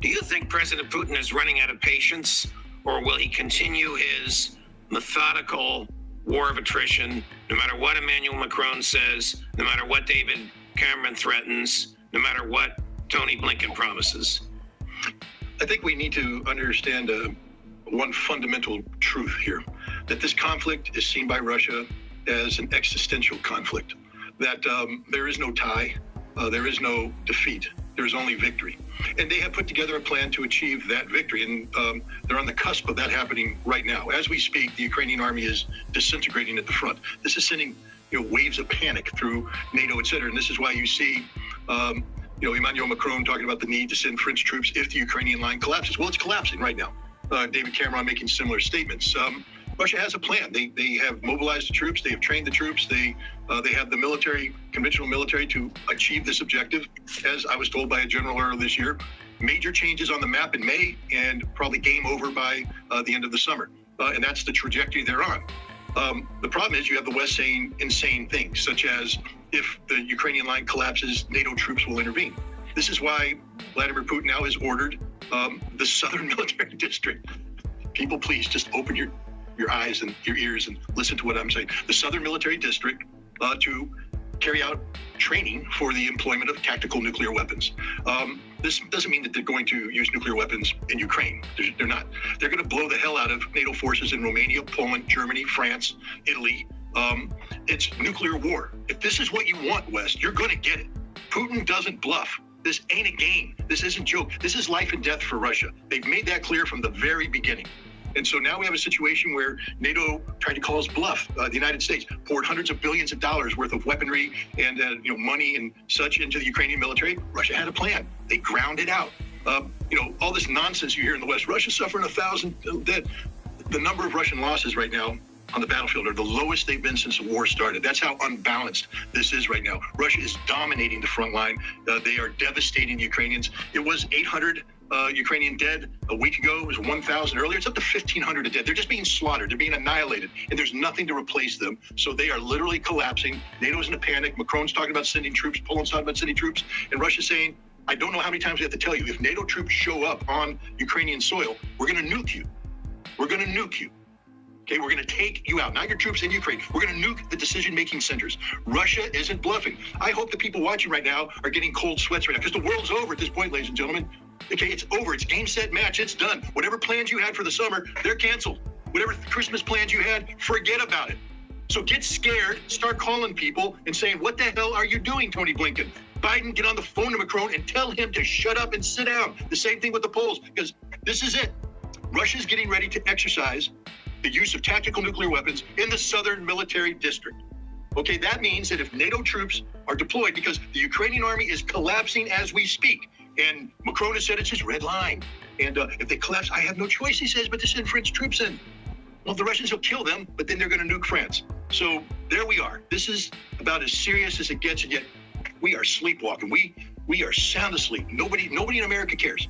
Do you think President Putin is running out of patience, or will he continue his methodical war of attrition, no matter what Emmanuel Macron says, no matter what David Cameron threatens, no matter what Tony Blinken promises? I think we need to understand one fundamental truth here, that this conflict is seen by Russia as an existential conflict, that there is no tie, there is no defeat, there is only victory. And they have put together a plan to achieve that victory, and they're on the cusp of that happening right now. As we speak, the Ukrainian army is disintegrating at the front. This is sending waves of panic through NATO, et cetera, and this is why you see Emmanuel Macron talking about the need to send French troops if the Ukrainian line collapses. Well, it's collapsing right now. David Cameron making similar statements. Russia has a plan. They have mobilized the troops. They have trained the troops. They have the military, conventional military, to achieve this objective. As I was told by a general earlier this year, major changes on the map in May and probably game over by the end of the summer. And that's the trajectory they're on. The problem is you have the West saying insane things, such as if the Ukrainian line collapses, NATO troops will intervene. This is why Vladimir Putin now has ordered the Southern Military District. People, please just open your eyes and your ears and listen to what I'm saying. The Southern Military District to carry out training for the employment of tactical nuclear weapons. This doesn't mean that they're going to use nuclear weapons in Ukraine. They're not. They're going to blow the hell out of NATO forces in Romania, Poland, Germany, France, Italy. It's nuclear war. If this is what you want, West, you're going to get it. Putin doesn't bluff. This ain't a game. This isn't a joke. This is life and death for Russia. They've made that clear from the very beginning. And so now we have a situation where NATO tried to call us bluff. The United States poured hundreds of billions of dollars worth of weaponry and money and such into the Ukrainian military. Russia had a plan. They ground it out. All this nonsense you hear in the West, Russia suffering 1,000 dead. The number of Russian losses right now on the battlefield are the lowest they've been since the war started. That's how unbalanced this is right now. Russia is dominating the front line. They are devastating the Ukrainians. It was 800 Ukrainian dead a week ago. It was 1,000 earlier. It's up to 1,500 dead. They're just being slaughtered. They're being annihilated, and there's nothing to replace them. So they are literally collapsing. NATO's in a panic. Macron's talking about sending troops. Poland's talking about sending troops. And Russia's saying, I don't know how many times we have to tell you, if NATO troops show up on Ukrainian soil, we're going to nuke you. We're going to nuke you. Okay, we're going to take you out, not your troops in Ukraine. We're going to nuke the decision-making centers. Russia isn't bluffing. I hope the people watching right now are getting cold sweats right now, because the world's over at this point, ladies and gentlemen. Okay, it's over. It's game, set, match. It's done. Whatever plans you had for the summer, they're canceled. Whatever Christmas plans you had, forget about it. So get scared, start calling people and saying, what the hell are you doing, Tony Blinken? Biden, get on the phone to Macron and tell him to shut up and sit down. The same thing with the Poles, because this is it. Russia's getting ready to exercise the use of tactical nuclear weapons in the Southern Military District. Okay, that means that if NATO troops are deployed, because the Ukrainian army is collapsing as we speak, and Macron has said it's his red line, and if they collapse, I have no choice, he says, but to send French troops in. Well, the Russians will kill them, but then they're going to nuke France. So there we are. This is about as serious as it gets, and yet we are sleepwalking. We are sound asleep. Nobody in America cares.